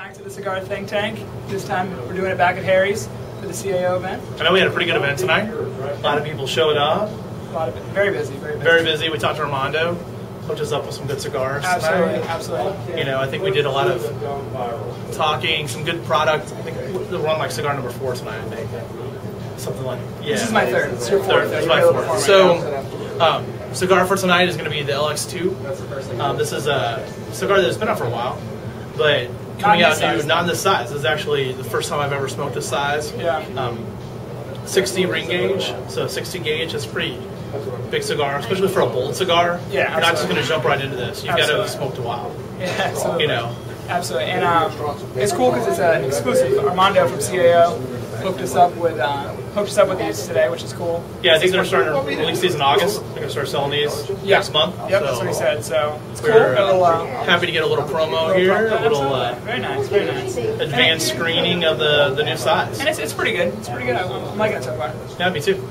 back to the Cigar ThinkTank. This time we're doing it back at Harry's for the CAO event. I know we had a pretty good event tonight. A lot of people showed up. Very busy, very busy. Very busy. We talked to Armando, hooked us up with some good cigars Absolutely, tonight. absolutely. You know, I think we did a lot of talking, some good product. I think we're on like cigar number 4 tonight, I think. Something like, yeah. This is my third. It's your fourth. It's my fourth. So, cigar for tonight is going to be the LX2. This is a cigar that's been out for a while, but coming out new, not in this size. This is actually the first time I've ever smoked this size. Yeah. 60 ring gauge, so 60 gauge is pretty big cigar, especially for a bold cigar. Yeah, you're not just going to jump right into this. You've got to have smoked a while. Yeah, absolutely. You know. Absolutely, and it's cool because it's an exclusive. Armando from CAO hooked us up with these today, which is cool. Yeah, I think they're starting to release these in August. They're going to start selling these next month. Yep, that's what he said. So it's cool. We're happy to get a little promo here, a little very nice, very nice. Advanced screening of the new size. And it's pretty good. It's pretty good. I'm liking it so far. Yeah, me too.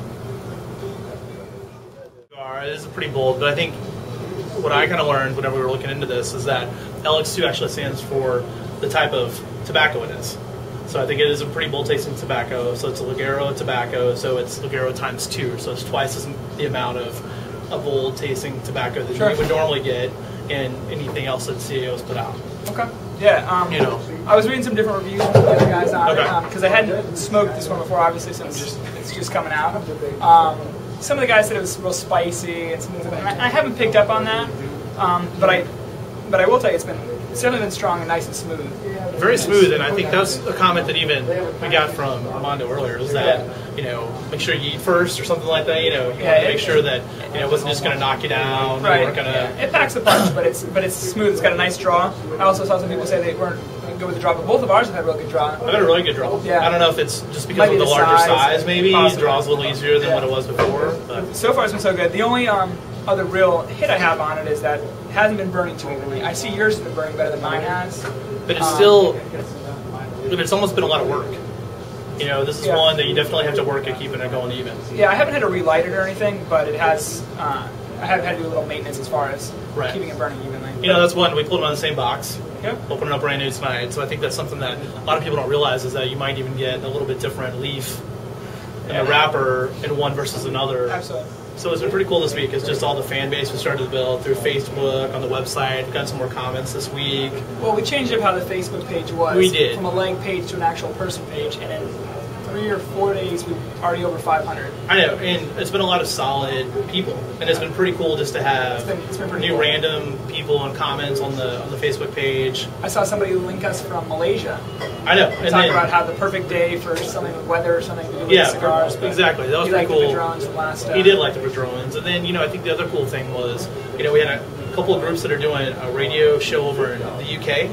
This is pretty bold, but I think what I kind of learned whenever we were looking into this is that LX2 actually stands for the type of tobacco it is. So I think it is a pretty bold tasting tobacco. So it's a Ligero tobacco, so it's Ligero times 2. So it's twice the amount of a bold tasting tobacco that you would normally get in anything else that CAO's put out. Okay. Yeah. You know, I was reading some different reviews from the other guys on it because I hadn't smoked this one before, obviously, since it's just coming out. Some of the guys said it was real spicy and some things like that. I haven't picked up on that, but I will tell you it's definitely been strong and nice and smooth. Very smooth, and I think that's a comment that even we got from Armando earlier, is that, you know, make sure you eat first or something like that, you know, you want to make sure that, you know, it wasn't just going to knock you down. Right. You weren't gonna... It packs a punch, but it's smooth. It's got a nice draw. I also saw some people say they weren't good with the draw, but both of ours have had a real good draw. I've had a really good draw. Yeah. I don't know if it's just because of the larger size maybe, it draws a little easier than what it was before. But. So far it's been so good. The only other real hit I have on it is that it hasn't been burning too evenly. I see yours has been burning better than mine has. But it's still, but it's almost been a lot of work. You know, this is one that you definitely have to work at keeping it going even. Yeah, I haven't had to relight it or anything, but it has, I have had to do a little maintenance as far as keeping it burning evenly. You know, that's one, we put them on the same box. Yep. Open it up brand new tonight. So I think that's something that a lot of people don't realize is that you might even get a little bit different leaf and a wrapper in one versus another. Absolutely. So it's been pretty cool this week. It's just all the fan base we started to build through Facebook, on the website. We've got some more comments this week. Well, we changed up how the Facebook page was. We did. From a leg page to an actual person page, and in 3 or 4 days, we're already over 500. I know, and it's been a lot of solid people, and it's been pretty cool just to have it's been new random people and comments on the Facebook page. I saw somebody link us from Malaysia. I know, and talk about how the perfect day for something with weather or something to do with cigars. Exactly. That was pretty cool. He liked the Padrones last. He did like the Padrones, and then I think the other cool thing was we had a couple of groups that are doing a radio show over in the UK.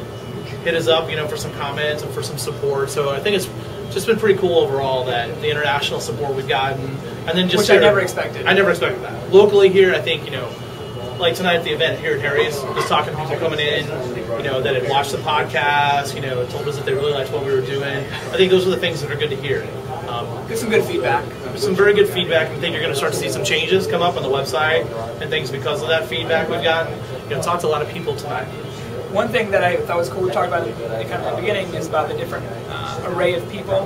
Hit us up, for some comments and for some support. So I think it's just been pretty cool overall that the international support we've gotten, and then just which I never expected. I never expected that. Locally here, I think like tonight at the event here at Harry's, just talking to people coming in, that had watched the podcast, told us that they really liked what we were doing. I think those are the things that are good to hear. Get some good feedback. Some very good feedback. I think you're going to start to see some changes come up on the website and things because of that feedback we've gotten. Talked to a lot of people tonight. One thing that I thought was cool we talked about kind of at the beginning is about the different array of people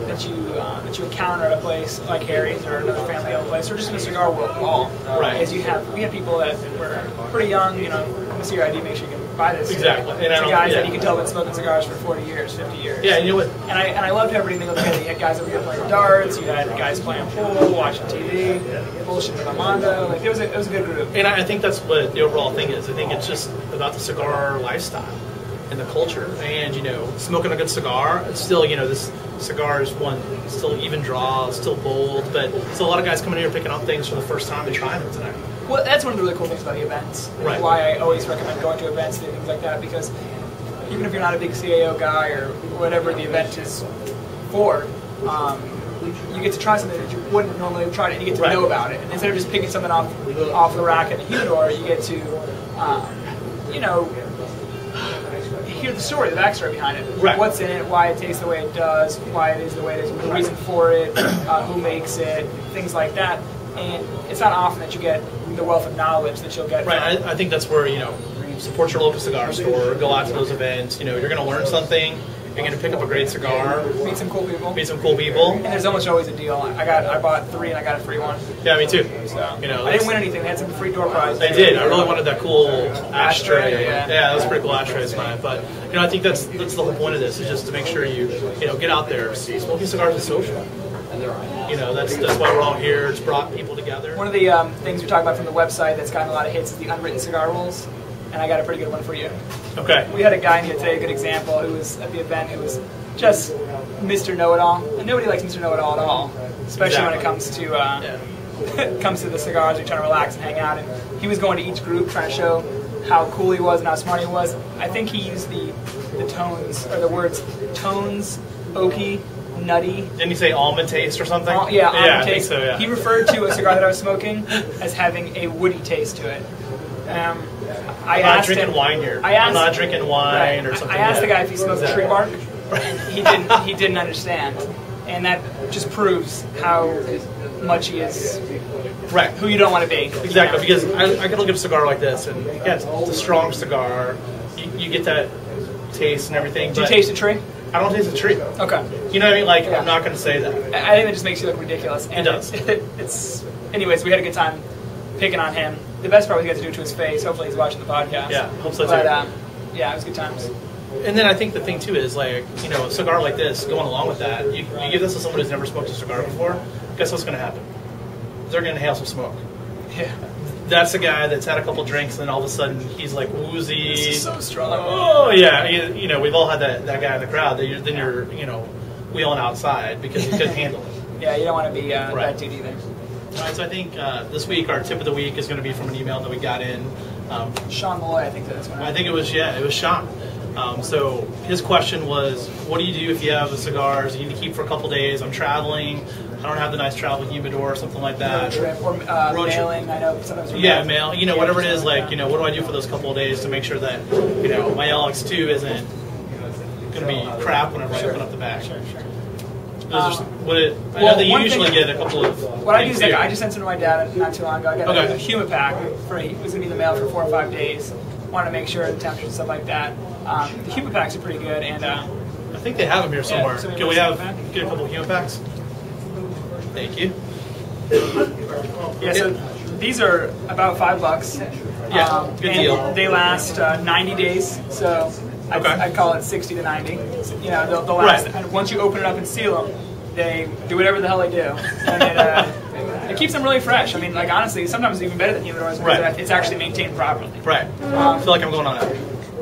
that you encounter at a place like Harry's or another family-owned place, or just in the cigar world at all. Right. As we have people that were pretty young. Let me see your ID, make sure you can buy this. Exactly. And guys that you can tell have been smoking cigars for 40 years, 50 years. Yeah, you know what? And I loved everything together. You had guys over here playing darts. You had guys playing pool, watching TV, bullshitting with Armando. Like it was a good group. And I think that's what the overall thing is. I think it's just about the cigar lifestyle and the culture, and smoking a good cigar. It's still, this cigar is one still even draw, still bold, but still a lot of guys coming here picking up things for the first time and trying them tonight. Well, that's one of the really cool things about the events. Right. Why I always recommend going to events and things like that, because even if you're not a big CAO guy or whatever the event is for, you get to try something that you wouldn't normally have tried, and you get to know about it. And instead of just picking something off the rack in the humidor, you get to, hear the story, the backstory behind it. Right. What's in it, why it tastes the way it does, why it is the way it is, the reason for it, who makes it, things like that. And it's not often that you get the wealth of knowledge that you'll get. Right. I think that's where support your local cigar store, go out to those events. You're going to learn something. You're going to pick up a great cigar. Meet some cool people. Meet some cool people. And there's almost always a deal. I bought 3 and I got a free one. Yeah, me too. So, I didn't win anything. They had some free door prizes. They did. I really wanted that cool ashtray. Yeah, that was a pretty cool ashtray. But I think that's the whole point of this, is just to make sure you get out there. See, smoking cigars is social. That's why we're all here. It's brought people together. One of the things we talk about from the website that's gotten a lot of hits is the unwritten cigar rules. And I got a pretty good one for you. Okay. We had a guy in here today, a good example, who was at the event who was just Mr. Know-It-All. And nobody likes Mr. Know-It-All at all, especially when it comes to comes to the cigars. You're trying to relax and hang out. And he was going to each group trying to show how cool he was and how smart he was. I think he used the tones, or the words tones, oaky, nutty. Didn't he say almond taste or something? Almond taste. I think so, yeah. He referred to a cigar that I was smoking as having a woody taste to it. I'm not drinking wine here. I'm not drinking wine or something. I asked the guy if he smoked tree bark, and he didn't understand. And that just proves how much he is who you don't want to be. Exactly, because I could look at a cigar like this, and yeah, it's a strong cigar. You get that taste and everything. Do you taste the tree? I don't taste the tree. Okay. You know what I mean? I'm not going to say that. I think it just makes you look ridiculous. And it does. Anyways, we had a good time picking on him. The best part was he got to do it to his face. Hopefully he's watching the podcast. Yeah, hope so too. But yeah, it was good times. And then I think the thing too is, like, a cigar like this, going along with that, you give this to someone who's never smoked a cigar before, guess what's going to happen? They're going to inhale some smoke. Yeah. That's a guy that's had a couple drinks, and then all of a sudden he's like woozy. This is so strong. Oh yeah, we've all had that guy in the crowd. Then you're wheeling outside because you couldn't handle it. Yeah, you don't want to be that dude either. All right, so I think this week our tip of the week is going to be from an email that we got in. Sean Malloy, I think that's what I think it was Sean. So his question was, what do you do if you have cigars you need to keep for a couple days? I'm traveling. I don't have the nice travel humidor or something like that. Road trip or mailing. I know sometimes. Mail. Whatever it is. Like, what do I do for those couple of days to make sure that my LX2 isn't going to be crap whenever I open up the bag? Sure. I know that you usually get a couple of. What I do is I just sent some to my dad not too long ago. I got a humid pack for it was going to be in the mail for 4 or 5 days. Wanted to make sure the temperature and stuff like that. The humid packs are pretty good, and I think they have them here somewhere. Can we get a couple of humid packs? Thank you. Yeah, so these are about $5. Yeah, good deal. They last 90 days, so I'd call it 60 to 90. So, they'll last. And once you open it up and seal them, they do whatever the hell they do, and it keeps them really fresh. I mean, like, honestly, sometimes it's even better than humidors because it's actually maintained properly. Right. I feel like I'm going on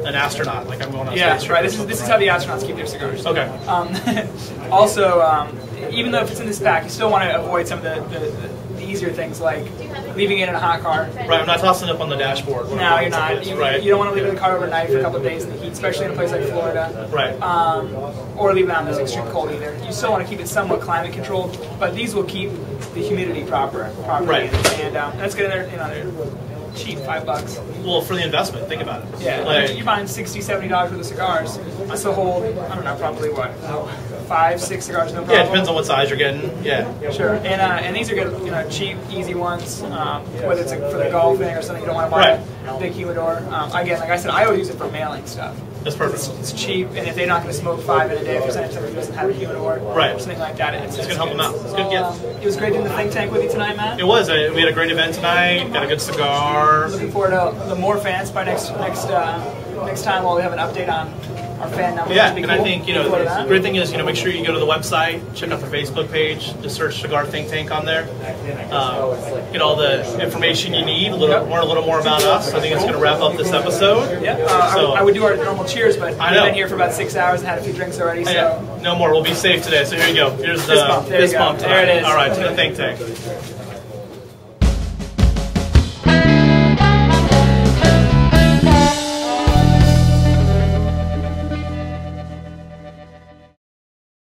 an astronaut, like I'm going on space. Yeah, right. This is how the astronauts keep their cigars. Okay. Also, even though if it's in this pack, you still want to avoid some of the easier things like leaving it in a hot car. Right, I'm not tossing it up on the dashboard. No, you're not. You don't want to leave it in the car overnight for a couple of days in the heat, especially in a place like Florida. Right. Or leave it on this extreme cold either. You still want to keep it somewhat climate controlled, but these will keep the humidity properly. Right. And let's get in there, they're cheap, $5. Well, for the investment, think about it. Yeah, you're buying $60, $70 worth of cigars. That's the whole, I don't know, probably what, 5, 6 cigars, no problem. Yeah, it depends on what size you're getting. Yeah. Sure. And these are good, cheap, easy ones. Whether it's for the golfing or something, you don't want to buy a big humidor. Again, like I said, I always use it for mailing stuff. That's perfect. It's cheap, and if they're not going to smoke 5 in a day, if you're sending somebody who doesn't have a humidor, or something like that, it's going to help them out. It's good. Yeah. It was great doing the think tank with you tonight, Matt. It was. We had a great event tonight. Got a good cigar. Looking forward to the more fans by next time. While we have an update on our fan numbers. Yeah, and cool. I think the great thing is make sure you go to the website, check out the Facebook page, just search Cigar ThinkTank on there, get all the information you need, learn a little more about us. I think it's going to wrap up this episode. Yeah, I would do our normal cheers, but we've been here for about 6 hours and had a few drinks already. So no more. We'll be safe today. So here you go. Here's the fist bump. Fist bump. There it is. All right, to the Think Tank.